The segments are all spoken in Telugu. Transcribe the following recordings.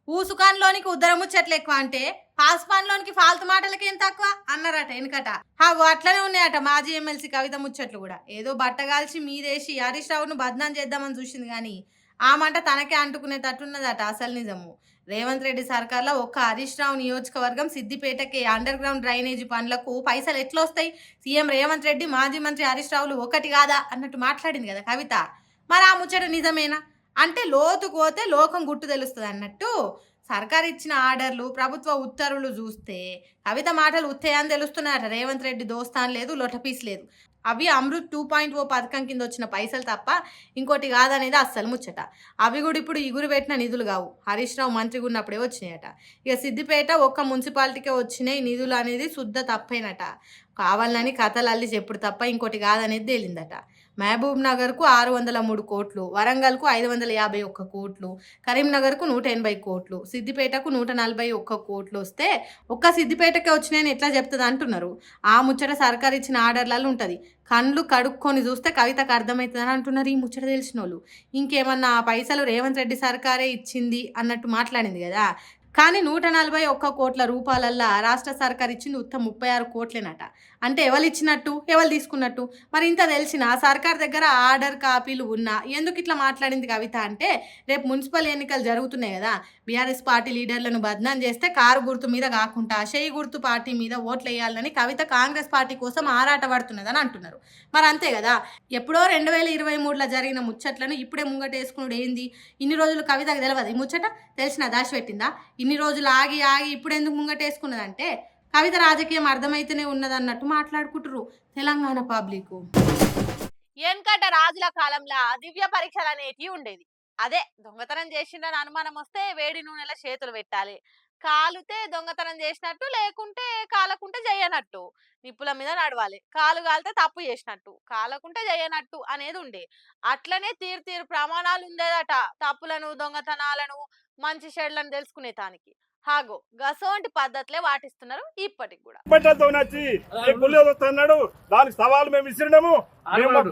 ఊసుకాన్లోనికి ఉద్దర ముచ్చట్లు ఎక్కువ అంటే పాస్పాన్లోనికి ఫాల్తు మాటలకి ఏం తక్కువ అన్నారట వెనుకట. అట్లనే ఉన్నాయట మాజీ ఎమ్మెల్సీ కవిత ముచ్చట్లు కూడా. ఏదో బట్టగాల్చి మీదేసి హరీష్ రావును బద్నాం చేద్దామని చూసింది కానీ ఆ మంట తనకే అంటుకునేటట్టున్నదట అసలు నిజము. రేవంత్ రెడ్డి సర్కార్లో ఒక్క హరీష్ రావు నియోజకవర్గం సిద్దిపేటకి అండర్ గ్రౌండ్ డ్రైనేజీ పనులకు పైసలు ఎట్లొస్తాయి, సీఎం రేవంత్ రెడ్డి మాజీ మంత్రి హరీష్ రావులు ఒకటి కాదా అన్నట్టు మాట్లాడింది కదా కవిత. మరి ఆ ముచ్చట నిజమేనా అంటే లోతు పోతే లోకం గుట్టు తెలుస్తుంది అన్నట్టు. సర్కార్ ఇచ్చిన ఆర్డర్లు ప్రభుత్వ ఉత్తర్వులు చూస్తే కవిత మాటలు ఉత్తేయని తెలుస్తున్నాయట. రేవంత్ రెడ్డి దోస్తాన్ లేదు, లొటపీస్ లేదు. అవి అమృత్ 2.0 పథకం కింద వచ్చిన పైసలు తప్ప ఇంకోటి కాదనేది అస్సలు ముచ్చట. అవి కూడా ఇప్పుడు ఇగురు పెట్టిన నిధులు కావు, హరీష్ రావు మంత్రిగా ఉన్నప్పుడే వచ్చినాయట. ఇక సిద్దిపేట ఒక్క మున్సిపాలిటీకే వచ్చినాయి నిధులు అనేది శుద్ధ తప్పైనట. కావాలని కథలు అల్లి చెప్పుడు తప్ప ఇంకోటి కాదనేది తేలిందట. మహబూబ్ నగర్కు 603 కోట్లు, వరంగల్కు 551 కోట్లు, కరీంనగర్కు 180 కోట్లు, సిద్దిపేటకు 141 కోట్లు వస్తే ఒక్క సిద్దిపేటకే వచ్చినాయని ఎట్లా చెప్తుంది అంటున్నారు. ఆ ముచ్చట సర్కార్ ఇచ్చిన ఆర్డర్లలో ఉంటుంది. కళ్ళు కడుక్కొని చూస్తే కవితకు అర్థమవుతుందని అంటున్నారు ఈ ముచ్చట తెలిసిన వాళ్ళు. ఇంకేమన్నా ఆ పైసలు రేవంత్ రెడ్డి సర్కారే ఇచ్చింది అన్నట్టు మాట్లాడింది కదా. కానీ 141 కోట్ల రూపాయలల్లా రాష్ట్ర సర్కార్ ఇచ్చింది ఉత్త 36 కోట్లేనట. అంటే ఎవరు ఇచ్చినట్టు ఎవరు తీసుకున్నట్టు. మరి ఇంత తెలిసిన సర్కార్ దగ్గర ఆర్డర్ కాపీలు ఉన్నా ఎందుకు ఇట్లా మాట్లాడింది కవిత అంటే, రేపు మున్సిపల్ ఎన్నికలు జరుగుతున్నాయి కదా, బీఆర్ఎస్ పార్టీ లీడర్లను బద్నాం చేస్తే కారు గుర్తు మీద కాకుండా చేయి గుర్తు పార్టీ మీద ఓట్లు వేయాలని కవిత కాంగ్రెస్ పార్టీ కోసం ఆరాట పడుతున్నదని అంటున్నారు. మరి అంతే కదా, ఎప్పుడో 2023లో జరిగిన ముచ్చట్లను ఇప్పుడే ముంగటేసుకున్నాడు ఏంది? ఇన్ని రోజులు కవితకు తెలియదు ఈ ముచ్చట, తెలిసిన దాచిపెట్టిందా? ఇన్ని రోజులు ఆగి ఆగి ఇప్పుడు ఎందుకు ముంగటేసుకున్నదంటే కవిత రాజకీయం అర్థమైతేనే ఉన్నదన్నట్టు మాట్లాడుకుంటారు తెలంగాణ పబ్లిక్. వెనకట రాజుల కాలంలో దివ్య పరీక్షలు అనేటివి ఉండేది. అదే దొంగతనం చేసిండని అనుమానం వస్తే వేడి నూనెల చేతులు పెట్టాలి, కాలుతే దొంగతనం చేసినట్టు, లేకుంటే కాలకుంటే చేయనట్టు, నిప్పుల మీద నడవాలి, కాలు కాలితే తప్పు చేసినట్టు, కాలకుంటే చేయనట్టు అనేది ఉండే. అట్లనే తీరు తీరు ప్రమాణాలు ఉండేదట తప్పులను దొంగతనాలను మంచి చెడులను తెలుసుకునే తానికి. హాగో గసోంటి పద్ధతులే వాటిస్తున్నారు ఇప్పటికి కూడా. దానికి సవాలు మేము విసిరినాము,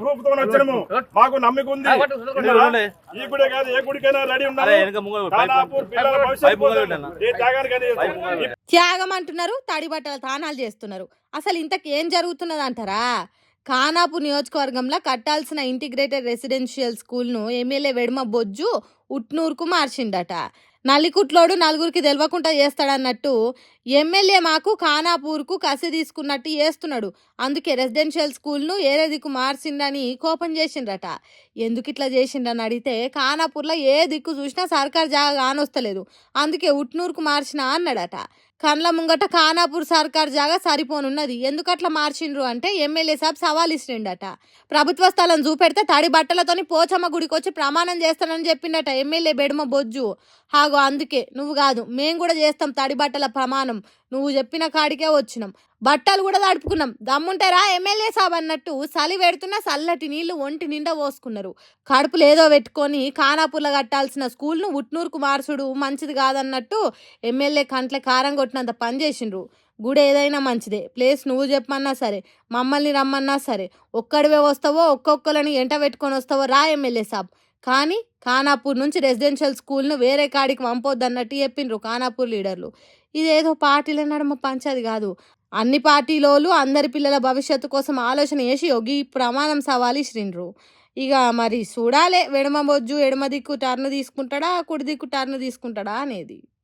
ప్రూఫ్ తో వచ్చినాము, మాకు నమ్మిక ఉంది. ఈ గుడే కాదు ఏ గుడికైనా రెడీ ఉన్నాము. త్యాగం అంటున్నారు, తడి బట్టల తానాలు చేస్తున్నారు. అసలు ఇంతకు ఏం జరుగుతున్నది అంటారా? ఖానాపూర్ నియోజకవర్గంలో కట్టాల్సిన ఇంటిగ్రేటెడ్ రెసిడెన్షియల్ స్కూల్ను ఎమ్మెల్యే వెడమ బొజ్జు ఉట్నూరుకు మార్చిండట. నల్లికుట్లోడు నలుగురికి తెలవకుండా చేస్తాడన్నట్టు ఎమ్మెల్యే మాకు ఖానాపూర్కు కసి తీసుకున్నట్టు చేస్తున్నాడు, అందుకే రెసిడెన్షియల్ స్కూల్ను ఏరే దిక్కు మార్చిండని కోపం చేసిండ్రట. ఎందుకు ఇట్లా చేసిండని అడిగితే ఖానాపూర్లో ఏ దిక్కు చూసినా సర్కార్ జాగా కానొస్తలేదు, అందుకే ఉట్నూరుకు మార్చిన అన్నాడట. కండ్ల ముంగట ఖానాపూర్ సర్కార్ జాగా సరిపోనున్నది, ఎందుకట్లా మార్చిండ్రు అంటే ఎమ్మెల్యే సాబ్ సవాల్ ఇస్తుండట. ప్రభుత్వ స్థలం చూపెడితే తడి బట్టలతోని పోచమ్మ గుడికి వచ్చి ప్రమాణం చేస్తానని చెప్పిండట ఎమ్మెల్యే బెడమ బొజ్జు. హాగో అందుకే నువ్వు కాదు మేము కూడా చేస్తాం తడి బట్టల ప్రమాణం, నువ్వు చెప్పిన కాడికే వచ్చినాం, బట్టలు కూడా తడుపుకున్నాం, దమ్ముంటారా ఎమ్మెల్యే సాబ్ అన్నట్టు సలి పెడుతున్న చల్లటి నీళ్లు ఒంటి నిండా పోసుకున్నారు. కడుపులు ఏదో పెట్టుకొని ఖానాపూర్లో కట్టాల్సిన స్కూల్ను ఉట్నూరుకు మార్చుడు మంచిది కాదన్నట్టు ఎమ్మెల్యే కంట్ల కారం కొట్టినంత పని చేసిండ్రు. గుడి ఏదైనా మంచిదే, ప్లేస్ నువ్వు చెప్పమన్నా సరే, మమ్మల్ని రమ్మన్నా సరే, ఒక్కడివే వస్తావో ఒక్కొక్కరిని ఎంట పెట్టుకొని వస్తావో రా ఎమ్మెల్యే సాబ్, కానీ ఖానాపూర్ నుంచి రెసిడెన్షియల్ స్కూల్ను వేరే కాడికి పంపొద్దన్నట్టు చెప్పిండ్రు ఖానాపూర్ లీడర్లు. ఇదేదో పార్టీల నడుమ పంచేది కాదు, అన్ని పార్టీలోళ్ళు అందరి పిల్లల భవిష్యత్తు కోసం ఆలోచన చేసి ఈ ప్రమాణం సవాలు ఇచ్చిండ్రు. ఇక మరి చూడాలే వెడమ బొజ్జు ఎడమ దిక్కు టర్ను తీసుకుంటాడా కుడి దిక్కు టర్ను తీసుకుంటాడా అనేది.